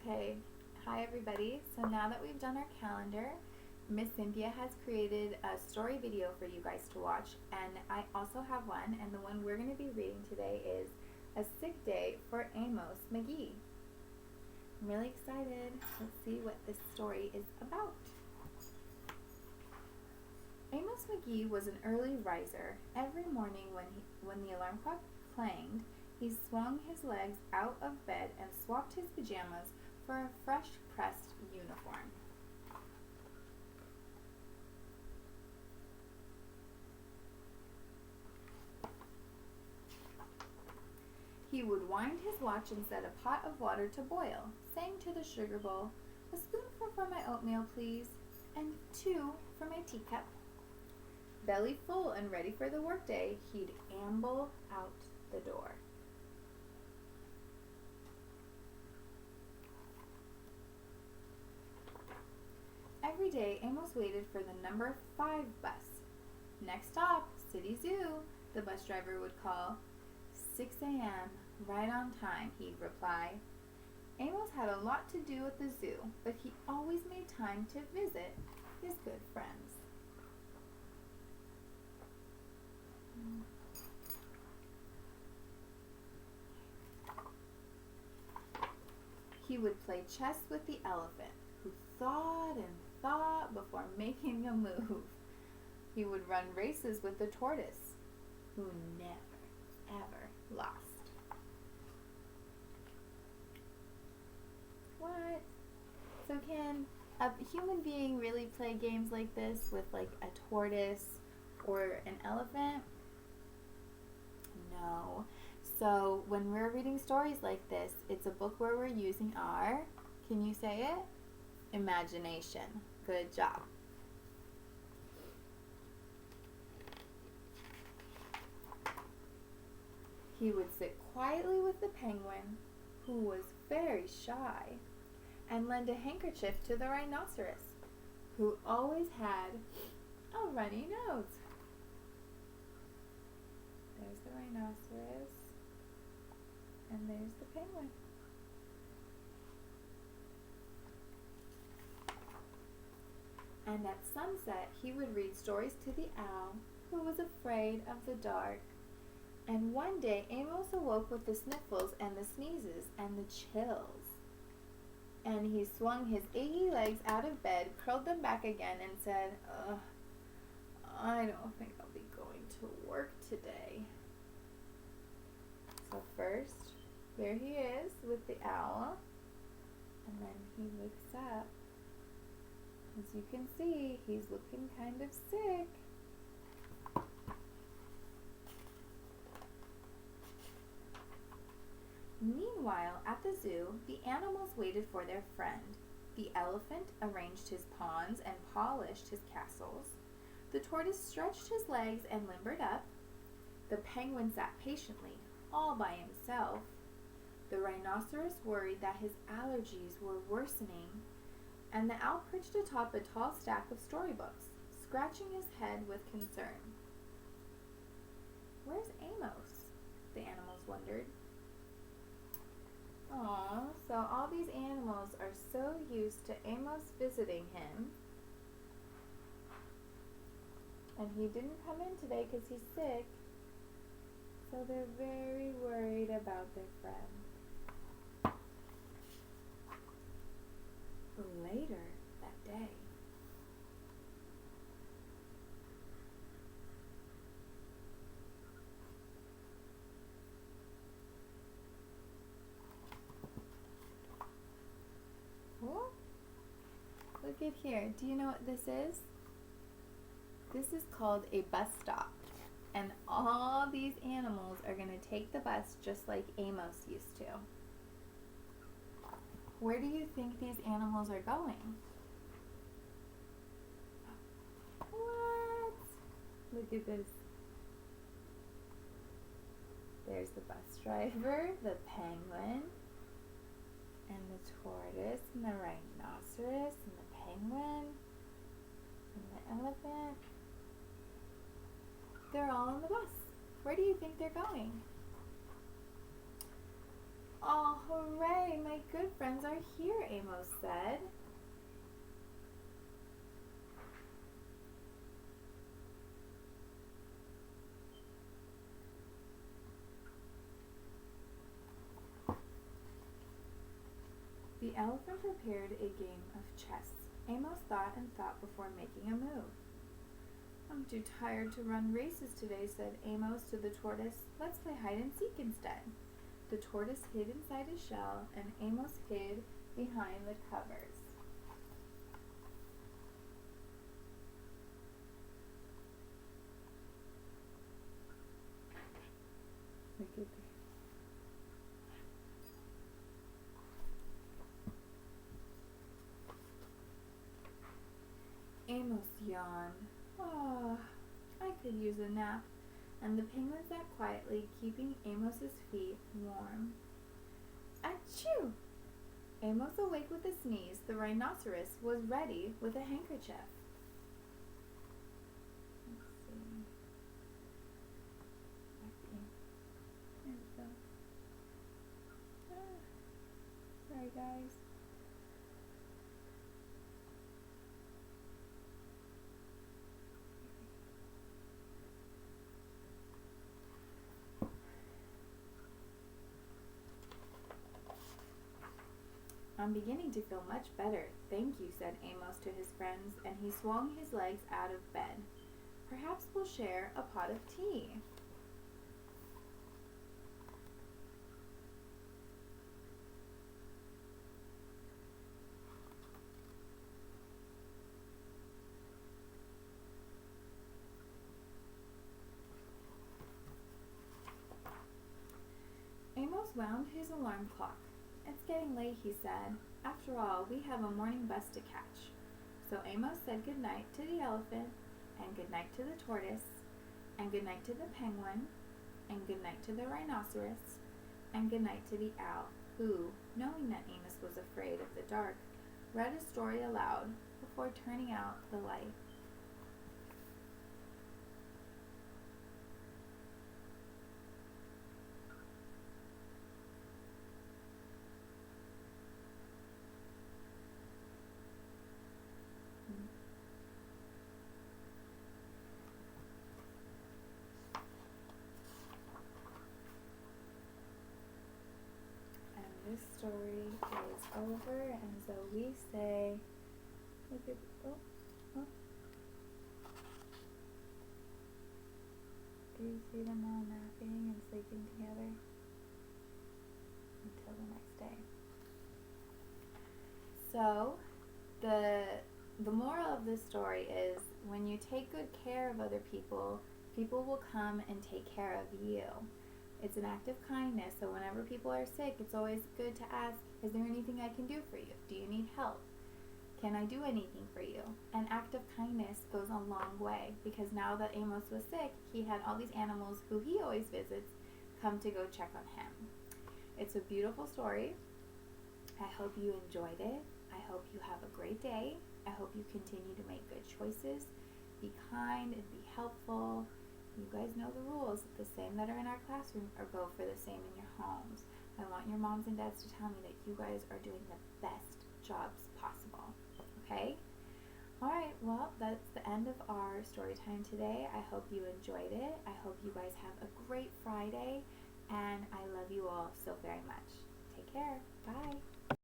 Okay, hi everybody. So now that we've done our calendar, Miss Cynthia has created a story video for you guys to watch, and I also have one, and the one we're going to be reading today is A Sick Day for Amos McGee. I'm really excited. Let's see what this story is about. Amos McGee was an early riser. Every morning when the alarm clock clanged, he swung his legs out of bed and swapped his pajamas for a fresh pressed uniform. He would wind his watch and set a pot of water to boil, saying to the sugar bowl, "A spoonful for my oatmeal, please, and 2 for my teacup." Belly full and ready for the workday, he'd amble out the door. Every day, Amos waited for the number 5 bus. "Next stop, City Zoo," the bus driver would call. 6 a.m., right on time, he'd reply. Amos had a lot to do at the zoo, but he always made time to visit his good friends. He would play chess with the elephant, who thought and thought before making a move. He would run races with the tortoise, who never, ever lost. What? So can a human being really play games like this with like a tortoise or an elephant? No. So when we're reading stories like this, it's a book where we're using our, can you say it? Imagination. Good job. He would sit quietly with the penguin, who was very shy, and lend a handkerchief to the rhinoceros, who always had a runny nose. There's the rhinoceros, and there's the penguin. And at sunset, he would read stories to the owl, who was afraid of the dark. And one day, Amos awoke with the sniffles and the sneezes and the chills. And he swung his achy legs out of bed, curled them back again, and said, "I don't think I'll be going to work today." So first, here he is with the owl, and then he wakes up. As you can see, he's looking kind of sick. Meanwhile, at the zoo, the animals waited for their friend. The elephant arranged his ponds and polished his castles. The tortoise stretched his legs and limbered up. The penguin sat patiently, all by himself. The rhinoceros worried that his allergies were worsening, and the owl perched atop a tall stack of storybooks, scratching his head with concern. "Where's Amos?" the animals wondered. Aw, so all these animals are so used to Amos visiting him, and he didn't come in today because he's sick, so they're very worried about their friend. Later that day, oh, look at here. Do you know what this is? This is called a bus stop. And all these animals are going to take the bus just like Amos used to. Where do you think these animals are going? What? Look at this. There's the bus driver, the penguin, and the tortoise, and the rhinoceros, and the penguin, and the elephant. They're all on the bus. Where do you think they're going? Oh, hooray, my good friends are here, Amos said. The elephant prepared a game of chess. Amos thought and thought before making a move. I'm too tired to run races today, said Amos to the tortoise. Let's play hide and seek instead. The tortoise hid inside his shell, and Amos hid behind the covers. Amos yawned. Oh, I could use a nap. And the penguin sat quietly, keeping Amos's feet warm. Achoo! Amos awake with a sneeze. The rhinoceros was ready with a handkerchief. Let's see. There we go. Sorry, guys. I'm beginning to feel much better, thank you, said Amos to his friends, and he swung his legs out of bed. Perhaps we'll share a pot of tea. Amos wound his alarm clock. It's getting late, he said. After all, we have a morning bus to catch. So Amos said good night to the elephant, and good night to the tortoise, and good night to the penguin, and good night to the rhinoceros, and good night to the owl, who, knowing that Amos was afraid of the dark, read a story aloud before turning out the light. This story is over, and so we say, look at, oh. Do you see them all napping and sleeping together until the next day? So, the moral of this story is when you take good care of other people, people will come and take care of you. It's an act of kindness, so whenever people are sick, it's always good to ask, is there anything I can do for you? Do you need help? Can I do anything for you? An act of kindness goes a long way, because now that Amos was sick, he had all these animals who he always visits come to go check on him. It's a beautiful story. I hope you enjoyed it. I hope you have a great day. I hope you continue to make good choices, be kind and be helpful. You guys know the rules, the same that are in our classroom, or go for the same in your homes. I want your moms and dads to tell me that you guys are doing the best jobs possible, okay? Alright, well, that's the end of our story time today. I hope you enjoyed it. I hope you guys have a great Friday, and I love you all so very much. Take care.